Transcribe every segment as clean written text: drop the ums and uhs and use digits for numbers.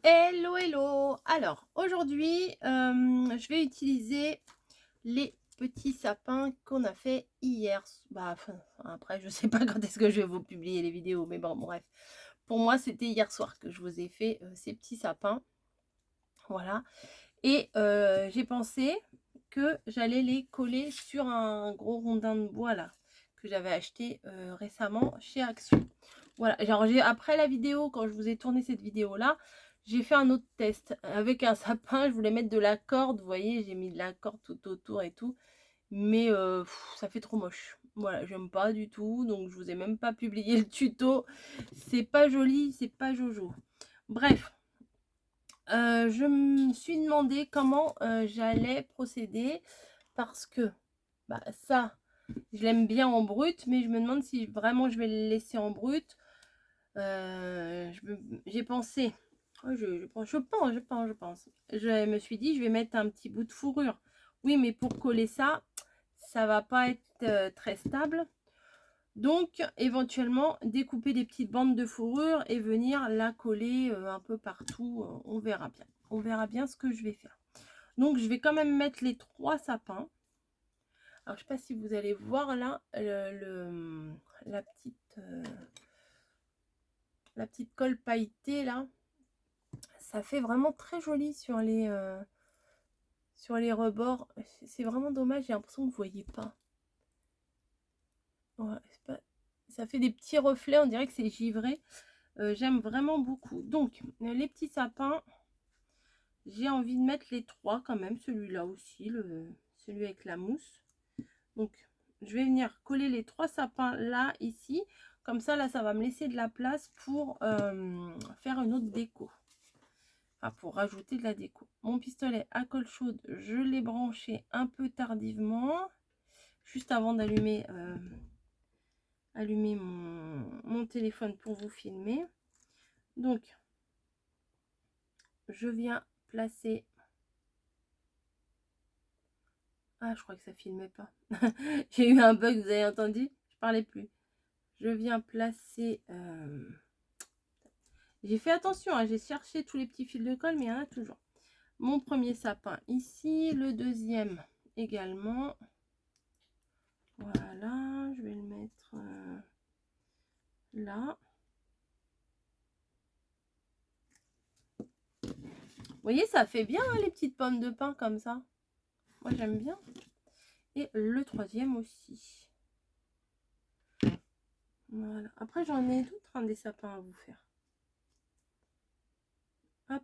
Hello, hello! Alors, aujourd'hui, je vais utiliser les petits sapins qu'on a fait hier. Bah, enfin, après, je sais pas quand est-ce que je vais vous publier les vidéos, mais bon, bref. Pour moi, c'était hier soir que je vous ai fait ces petits sapins. Voilà. Et j'ai pensé que j'allais les coller sur un gros rondin de bois là, que j'avais acheté récemment chez Action. Voilà, genre après la vidéo, quand je vous ai tourné cette vidéo là, j'ai fait un autre test avec un sapin. Je voulais mettre de la corde, vous voyez, j'ai mis de la corde tout autour et tout, mais ça fait trop moche. Voilà, j'aime pas du tout, donc je vous ai même pas publié le tuto. C'est pas joli, c'est pas jojo. Bref, je me suis demandé comment j'allais procéder, parce que bah, ça, je l'aime bien en brut, mais je me demande si vraiment je vais le laisser en brut. J'ai pensé, je me suis dit, je vais mettre un petit bout de fourrure. Oui, mais pour coller ça, ça va pas être très stable. Donc, éventuellement, découper des petites bandes de fourrure et venir la coller un peu partout. On verra bien. On verra bien ce que je vais faire. Donc, je vais quand même mettre les 3 sapins. Alors, je sais pas si vous allez voir là la petite colle pailletée là. Ça fait vraiment très joli sur les rebords. C'est vraiment dommage, j'ai l'impression que vous voyez pas. Ouais, ça fait des petits reflets, on dirait que c'est givré. J'aime vraiment beaucoup. Donc, les petits sapins, j'ai envie de mettre les 3 quand même. Celui-là aussi, celui avec la mousse. Donc, je vais venir coller les 3 sapins là, ici. Comme ça, là, ça va me laisser de la place pour faire une autre déco. Enfin, pour rajouter de la déco. Mon pistolet à colle chaude, je l'ai branché un peu tardivement. Juste avant d'allumer mon téléphone pour vous filmer. Donc, je viens placer... Ah, je crois que ça filmait pas. J'ai eu un bug, vous avez entendu? Je parlais plus. Je viens placer... J'ai fait attention, hein, j'ai cherché tous les petits fils de colle, mais il y en a toujours. Mon premier sapin ici, le deuxième également. Voilà, je vais le mettre là. Vous voyez, ça fait bien hein, les petites pommes de pin comme ça. Moi, j'aime bien. Et le troisième aussi. Voilà. Après, j'en ai d'autres, hein, des sapins à vous faire. Hop.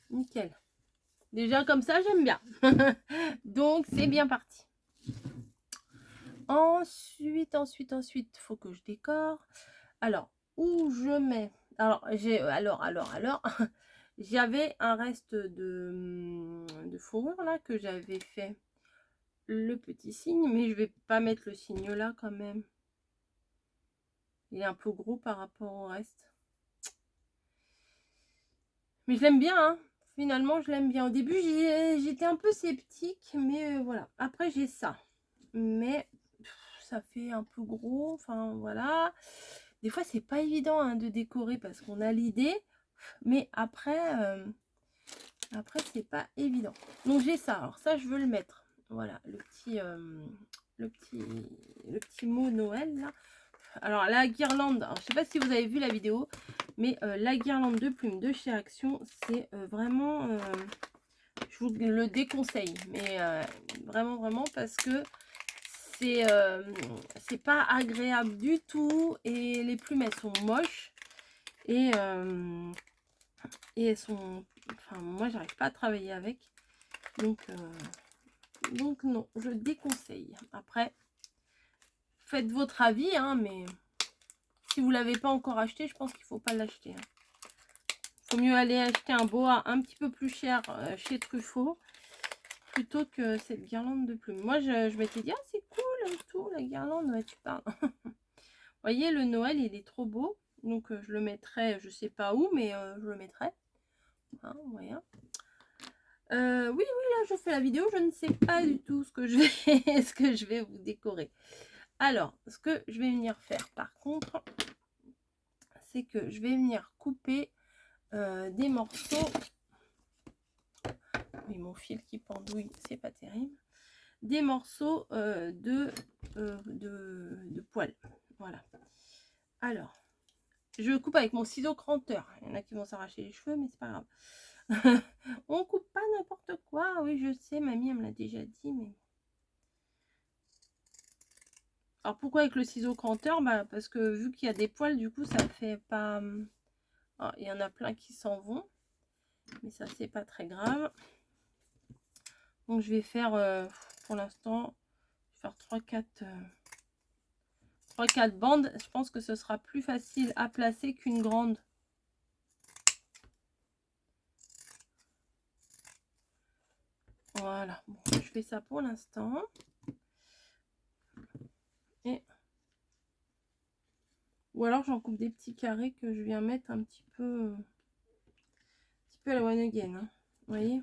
Nickel. Déjà, comme ça, j'aime bien. Donc, c'est bien parti. Ensuite, faut que je décore. Alors, où je mets... Alors, j'avais un reste de fourrure là que j'avais fait le petit signe, mais je vais pas mettre le signe là quand même. Il est un peu gros par rapport au reste. Mais je l'aime bien, hein. Finalement, je l'aime bien. Au début, j'étais un peu sceptique, mais voilà. Après, j'ai ça. Mais ça fait un peu gros. Enfin, voilà. Des fois, c'est pas évident hein, de décorer parce qu'on a l'idée. Mais après, c'est pas évident. Donc, j'ai ça. Alors, ça, je veux le mettre. Voilà, le petit mot Noël, là. Alors, la guirlande, alors, je sais pas si vous avez vu la vidéo, mais la guirlande de plumes de chez Action, c'est vraiment... je vous le déconseille, mais vraiment, parce que c'est pas agréable du tout, et les plumes, elles sont moches, et elles sont... Enfin, moi, j'arrive pas à travailler avec, donc non, je déconseille. Après, faites votre avis, hein, mais... Si vous l'avez pas encore acheté, je pense qu'il faut pas l'acheter. Hein. Faut mieux aller acheter un boa un petit peu plus cher chez Truffaut plutôt que cette guirlande de plumes. Moi, je m'étais dit, ah, c'est cool, tout, la guirlande, ouais, tu parles. Vous voyez, le Noël, il est trop beau. Donc, je le mettrai, je sais pas où, mais je le mettrai. Hein, voilà. Oui, là, je fais la vidéo. Je ne sais pas du tout ce que je vais vous décorer. Alors, ce que je vais venir faire, par contre, c'est que je vais venir couper des morceaux. Oui, mon fil qui pendouille, c'est pas terrible. Des morceaux de poils. Voilà. Alors, je coupe avec mon ciseau cranteur. Il y en a qui vont s'arracher les cheveux, mais c'est pas grave. On coupe pas n'importe quoi. Oui, je sais, mamie, elle me l'a déjà dit, mais... Alors, pourquoi avec le ciseau cranteur? Bah, parce que vu qu'il y a des poils, du coup, ça fait pas... Ah, il y en a plein qui s'en vont. Mais ça, c'est pas très grave. Donc, je vais faire, pour l'instant, je vais faire 3-4 bandes. Je pense que ce sera plus facile à placer qu'une grande. Voilà, bon, je fais ça pour l'instant. Et... Ou alors j'en coupe des petits carrés que je viens mettre un petit peu à la one again. Hein. Vous voyez?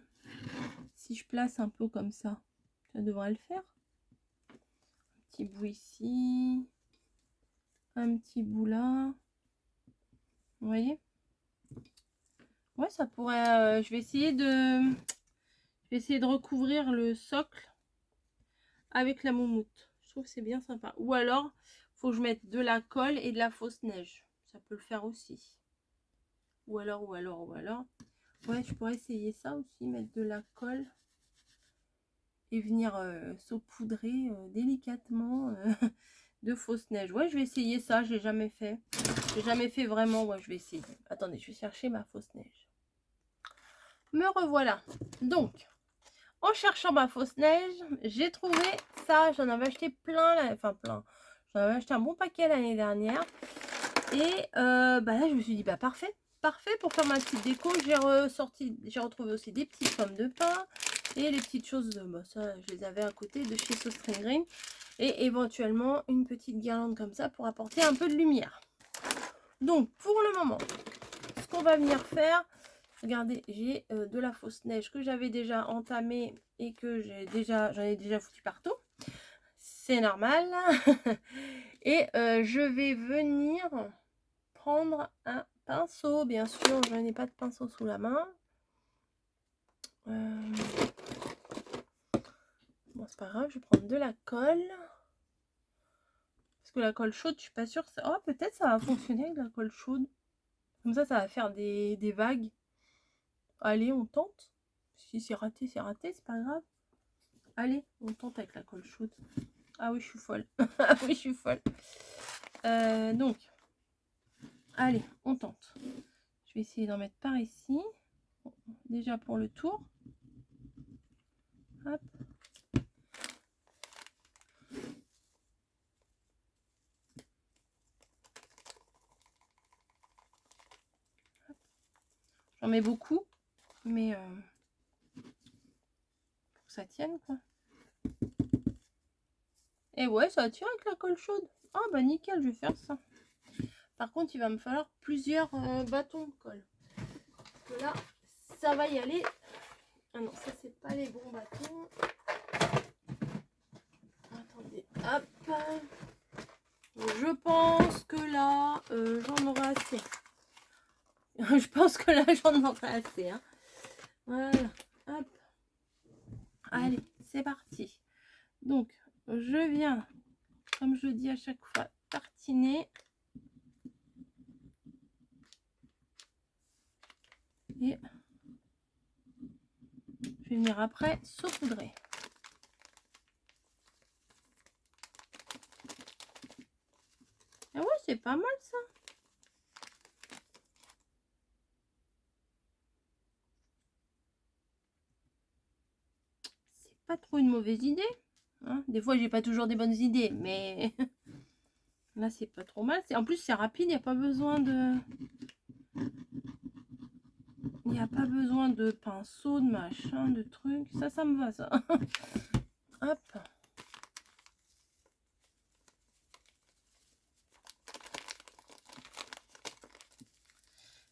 Si je place un peu comme ça devrait le faire. Un petit bout ici. Un petit bout là. Vous voyez? Ouais, ça pourrait... je vais essayer de recouvrir le socle avec la moumoute. Je trouve que c'est bien sympa. Ou alors, faut que je mette de la colle et de la fausse neige. Ça peut le faire aussi. Ou alors. Ouais, je pourrais essayer ça aussi, mettre de la colle et venir saupoudrer délicatement de fausse neige. Ouais, je vais essayer ça, j'ai jamais fait. J'ai jamais fait vraiment, ouais, je vais essayer. Attendez, je vais chercher ma fausse neige. Me revoilà. Donc, en cherchant ma fausse neige, j'ai trouvé ça. J'en avais acheté plein, enfin plein. J'en avais acheté un bon paquet l'année dernière. Et bah là, je me suis dit, bah parfait. Parfait pour faire ma petite déco. J'ai retrouvé aussi des petites pommes de pin. Et les petites choses, bah ça, je les avais à côté de chez So String Green. Et éventuellement, une petite guirlande comme ça pour apporter un peu de lumière. Donc, pour le moment, ce qu'on va venir faire... Regardez, j'ai de la fausse neige que j'avais déjà entamée et que j'en ai déjà foutu partout. C'est normal. Et je vais venir prendre un pinceau. Bien sûr, je n'ai pas de pinceau sous la main. Bon, c'est pas grave, je vais prendre de la colle. Parce que la colle chaude, je suis pas sûre que ça... Oh, peut-être ça va fonctionner avec la colle chaude. Comme ça va faire des vagues. Allez, on tente. Si c'est raté, c'est pas grave. Allez, on tente avec la colle chaude. Ah oui, je suis folle. Ah oui, je suis folle. Donc, allez, on tente. Je vais essayer d'en mettre par ici. Bon, déjà pour le tour. Hop. J'en mets beaucoup, mais pour que ça tienne, quoi. Et ouais, ça tient avec la colle chaude. Ah bah nickel, je vais faire ça. Par contre, il va me falloir plusieurs bâtons de colle. Parce que là, ça va y aller. Ah non, ça c'est pas les bons bâtons. Attendez, hop. Je pense que là, j'en aurai assez. Je pense que là, j'en aurai assez. Hein. Voilà, hop. Allez, c'est parti. Donc, je viens, comme je dis à chaque fois, tartiner. Et je vais venir après saupoudrer. Ah ouais, c'est pas mal ça. C'est pas trop une mauvaise idée. Hein, des fois, j'ai pas toujours des bonnes idées, mais là, c'est pas trop mal. En plus, c'est rapide, il n'y a pas besoin de... Il n'y a pas besoin de pinceau, de machin, de trucs. Ça me va, ça. Hop.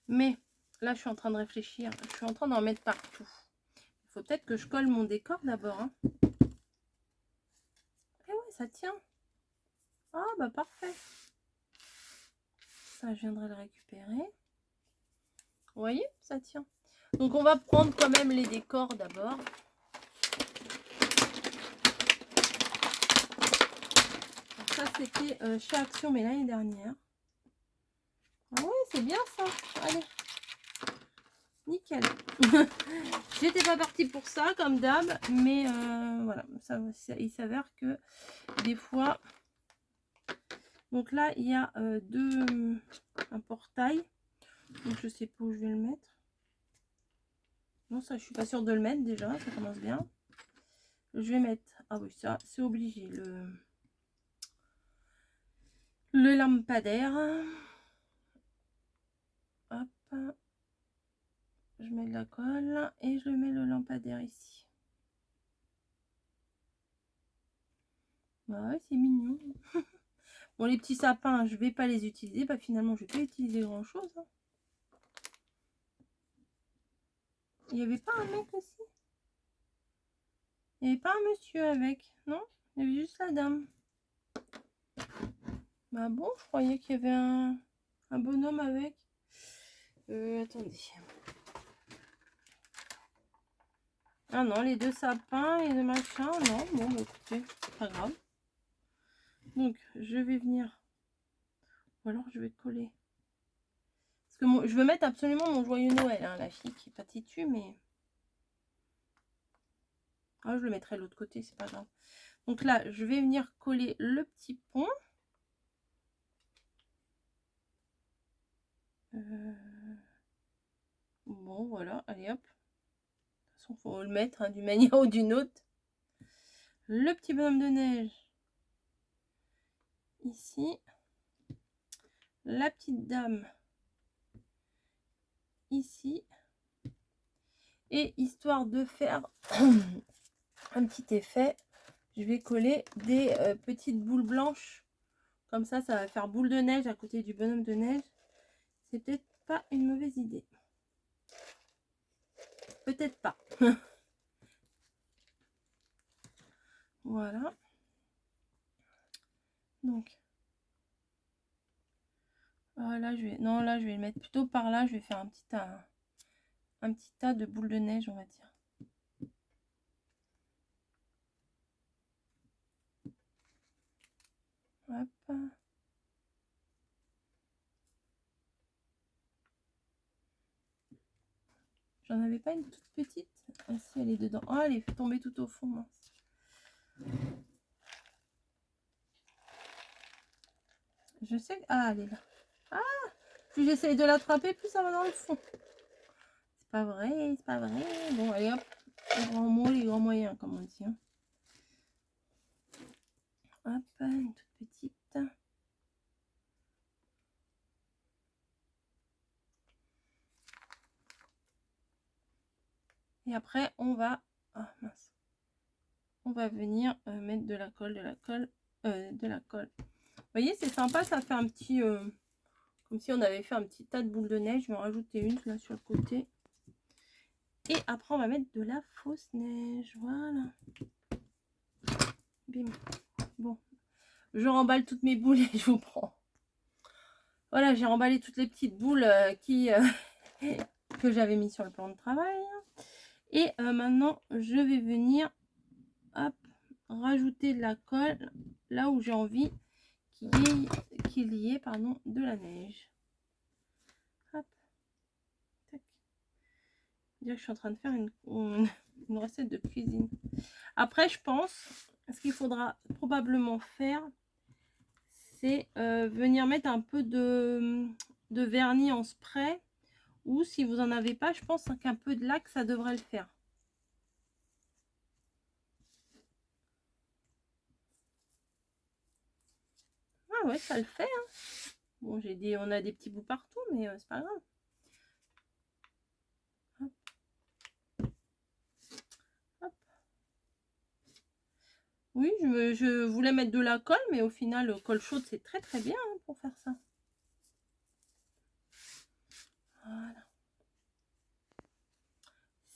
Mais là, je suis en train de réfléchir. Je suis en train d'en mettre partout. Il faut peut-être que je colle mon décor d'abord. Hein. Et ouais, ça tient. Ah, bah parfait. Ça, je viendrai le récupérer. Vous voyez, ça tient. Donc on va prendre quand même les décors d'abord. Ça c'était chez Action mais l'année dernière. Ah ouais, c'est bien ça. Allez. Nickel. J'étais pas partie pour ça comme d'hab, mais voilà, il s'avère que des fois. Donc là il y a un portail. Donc je sais pas où je vais le mettre. Non, ça je suis pas sûre de le mettre déjà, ça commence bien. Je vais mettre, ah oui, ça c'est obligé, le lampadaire. Hop, je mets de la colle et je mets le lampadaire ici. Bah ouais, c'est mignon. Bon, les petits sapins, je vais pas les utiliser. Bah finalement, je vais pas utiliser grand chose. Hein. Il y avait pas un mec aussi? Il y avait pas un monsieur avec? Non? Il y avait juste la dame. Bah bon, je croyais qu'il y avait un bonhomme avec. Attendez. Ah non, les deux sapins et le machin, non. Bon, bah écoutez, pas grave. Donc, je vais venir. Ou alors, je vais coller. Parce que je veux mettre absolument mon joyeux Noël, hein, la fille qui est pas têtue, mais... Ah, je le mettrai de l'autre côté, c'est pas grave. Donc là, je vais venir coller le petit pont. Bon, voilà, allez hop. De toute façon, faut le mettre hein, d'une manière ou d'une autre. Le petit bonhomme de neige. Ici. La petite dame. Ici. Et histoire de faire un petit effet, je vais coller des petites boules blanches. Comme ça va faire boule de neige à côté du bonhomme de neige. C'est peut-être pas une mauvaise idée. Peut-être pas. Voilà. Donc. Là, non, là, je vais le mettre plutôt par là. Je vais faire un petit tas de boules de neige, on va dire. Hop. J'en avais pas une toute petite. Ah si, elle est dedans. Oh, elle est tombée tout au fond, mince. Je sais que... Ah, elle est là. Ah, plus j'essaye de l'attraper, plus ça va dans le fond. C'est pas vrai, c'est pas vrai. Bon, allez hop. Les grands mots, les grands moyens, comme on dit. Hein. Hop, une toute petite. Et après, on va... Ah, mince. On va venir mettre de la colle, de la colle. Vous voyez, c'est sympa, ça fait un petit... comme si on avait fait un petit tas de boules de neige. Je vais en rajouter une là sur le côté. Et après, on va mettre de la fausse neige. Voilà. Bim. Bon. Je remballe toutes mes boules et je vous prends. Voilà, j'ai remballé toutes les petites boules que j'avais mis sur le plan de travail. Et maintenant, je vais venir hop, rajouter de la colle là où j'ai envie qu'il y ait pardon, de la neige. Hop. Tac. Je suis en train de faire une recette de cuisine. Après, je pense, ce qu'il faudra probablement faire, c'est venir mettre un peu de vernis en spray. Ou si vous n'en avez pas, je pense qu'un peu de lac, ça devrait le faire. Ah ouais, ça le fait. Hein. Bon, on a des petits bouts partout, mais c'est pas grave. Hop. Hop. Oui, je voulais mettre de la colle, mais au final, colle chaude, c'est très très bien hein, pour faire ça. Voilà.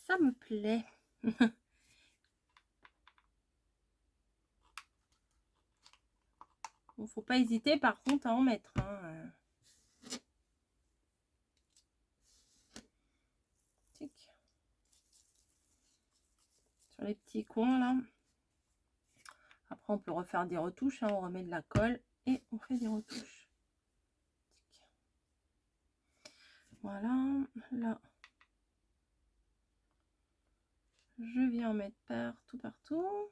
Ça me plaît. Bon, faut pas hésiter par contre à en mettre. Hein. Tic. Sur les petits coins là. Après on peut refaire des retouches, hein. On remet de la colle et on fait des retouches. Tic. Voilà, là. Je viens en mettre partout, partout.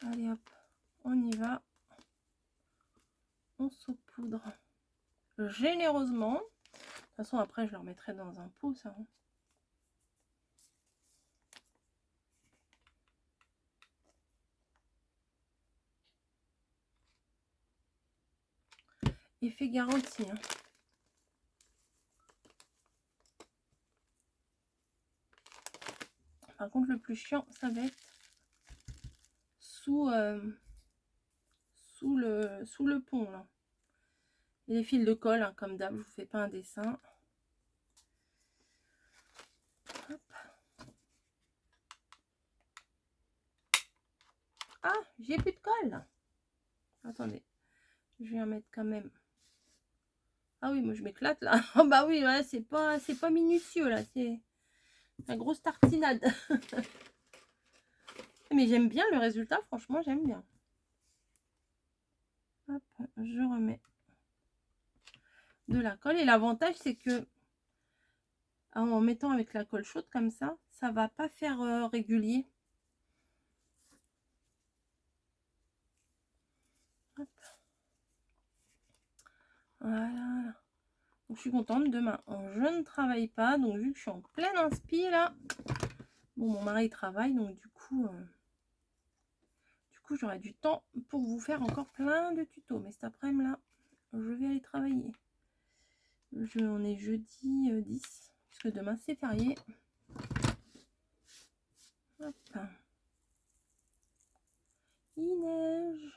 Allez hop, on y va. On saupoudre généreusement. De toute façon, après, je le remettrai dans un pot, ça. Effet garanti. Hein. Par contre, le plus chiant, ça va être sous le pont, là. Et les fils de colle, hein, comme d'hab, je vous fais pas un dessin. Hop. Ah, j'ai plus de colle. Attendez, je vais en mettre quand même. Ah oui, moi je m'éclate là. Oh bah oui, ouais, c'est pas minutieux là, c'est la grosse tartinade. Mais j'aime bien le résultat, franchement, j'aime bien. Hop, je remets de la colle. Et l'avantage, c'est que en mettant avec la colle chaude comme ça, ça va pas faire régulier. Hop. Voilà. Donc, je suis contente. Demain, je ne travaille pas. Donc, vu que je suis en pleine inspi là. Bon, mon mari travaille. Donc, du coup j'aurai du temps pour vous faire encore plein de tutos. Mais cet après-midi là, je vais aller travailler. On est jeudi 10. Puisque demain, c'est férié. Hop. Il neige.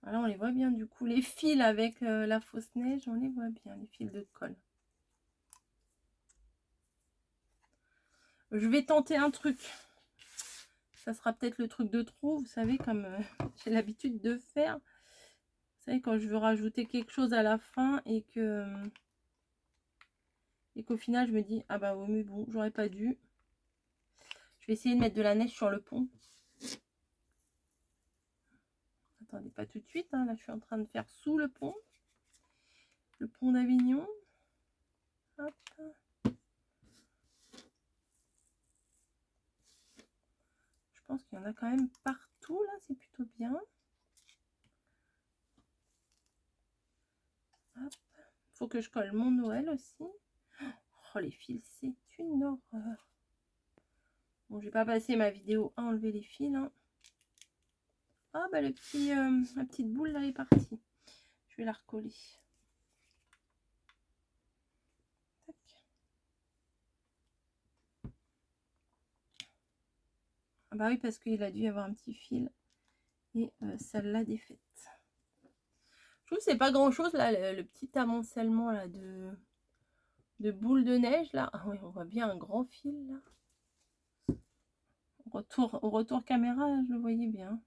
Voilà, on les voit bien du coup. Les fils avec la fausse neige, on les voit bien, les fils de colle. Je vais tenter un truc. Ça sera peut-être le truc de trop, vous savez, comme j'ai l'habitude de faire. Vous savez, quand je veux rajouter quelque chose à la fin et qu'au final, je me dis, ah bah oui, mais bon, j'aurais pas dû. Je vais essayer de mettre de la neige sur le pont. Attendez, pas tout de suite. Hein. Là, je suis en train de faire sous le pont. Le pont d'Avignon. Hop. Je pense qu'il y en a quand même partout, là. C'est plutôt bien. Hop. Faut que je colle mon Noël aussi. Oh, les fils, c'est une horreur. Bon, je vais pas passer ma vidéo à enlever les fils. Hein. Ah, bah, la petite boule, là, est partie. Je vais la recoller. Tac. Ah, bah oui, parce qu'il a dû y avoir un petit fil. Et ça l'a défaite. Je trouve que c'est pas grand-chose, là, le petit amoncellement, là, de boules de neige, là. Ah oui, on voit bien un grand fil, là. Au retour caméra, là, je le voyais bien.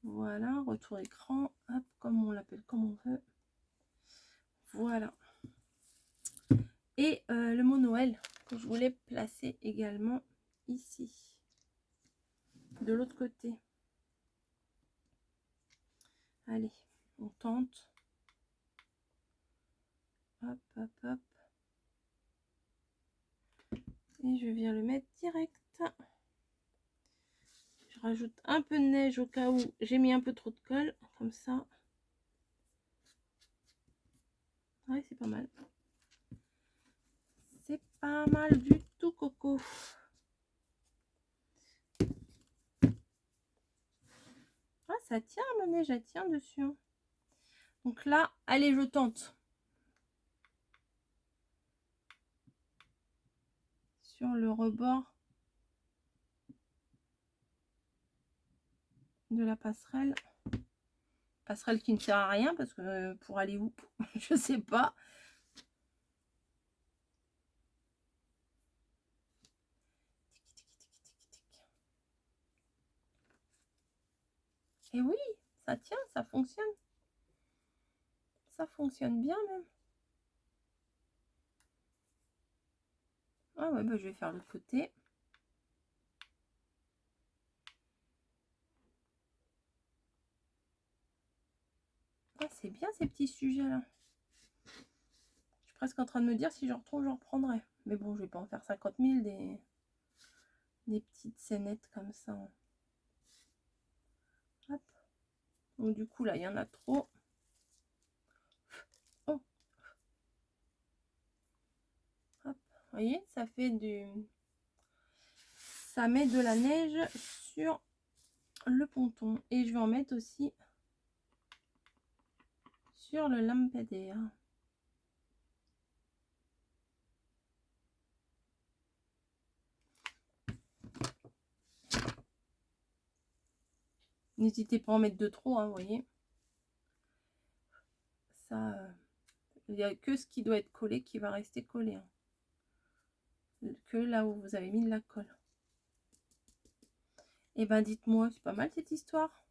Voilà, retour écran, hop, comme on l'appelle, comme on veut. Voilà. Et le mot Noël que je voulais placer également ici, de l'autre côté. Allez, on tente. Hop, hop, hop. Et je viens le mettre direct. Je rajoute un peu de neige au cas où j'ai mis un peu trop de colle, comme ça. Ouais, c'est pas mal. C'est pas mal du tout, Coco. Ah, ça tient, ma neige, elle tient dessus. Donc là, allez, je tente. Sur le rebord de la passerelle. Passerelle qui ne sert à rien parce que pour aller où, je sais pas. Et oui, ça tient, ça fonctionne. Ça fonctionne bien même. Ah ouais, bah, je vais faire l'autre côté. Ah, c'est bien ces petits sujets-là. Je suis presque en train de me dire si j'en retrouve, j'en reprendrai. Mais bon, je vais pas en faire 50 000 des petites scénettes comme ça. Hop. Donc du coup, là, il y en a trop. Oh. Hop. Vous voyez, ça fait du... Ça met de la neige sur le ponton. Et je vais en mettre aussi sur le lampadaire. N'hésitez pas à en mettre de trop, hein, vous voyez. Ça, il n'y a que ce qui doit être collé qui va rester collé. Hein. Que là où vous avez mis de la colle. Et ben dites-moi, c'est pas mal cette histoire.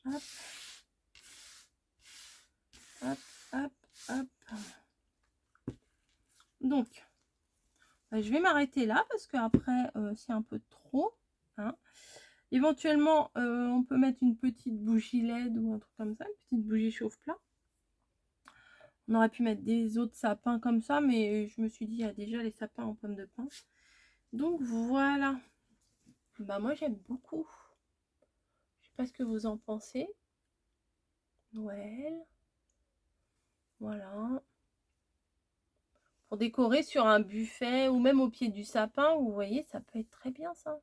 Hop. Hop, hop, hop. Donc, je vais m'arrêter là parce qu'après, c'est un peu trop. Hein. Éventuellement, on peut mettre une petite bougie LED ou un truc comme ça, une petite bougie chauffe-plat. On aurait pu mettre des autres sapins comme ça, mais je me suis dit, il y a déjà les sapins en pommes de pin. Donc voilà. Bah moi j'aime beaucoup. Je sais pas ce que vous en pensez. Noël. Voilà. Pour décorer sur un buffet ou même au pied du sapin, vous voyez, ça peut être très bien ça.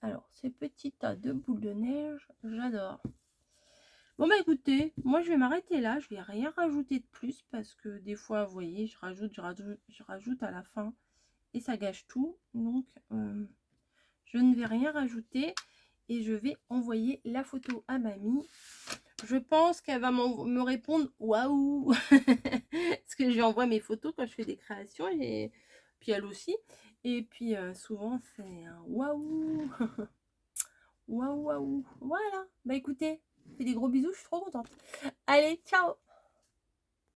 Alors, ces petits tas de boules de neige, j'adore. Bon bah écoutez, moi je vais m'arrêter là, je vais rien rajouter de plus parce que des fois, vous voyez, je rajoute à la fin et ça gâche tout. Donc, je ne vais rien rajouter et je vais envoyer la photo à mamie. Je pense qu'elle va me répondre waouh parce que je lui envoie mes photos quand je fais des créations et puis elle aussi. Et puis souvent c'est un waouh waouh waouh. Voilà. Bah écoutez, je fais des gros bisous, je suis trop contente. Allez, ciao.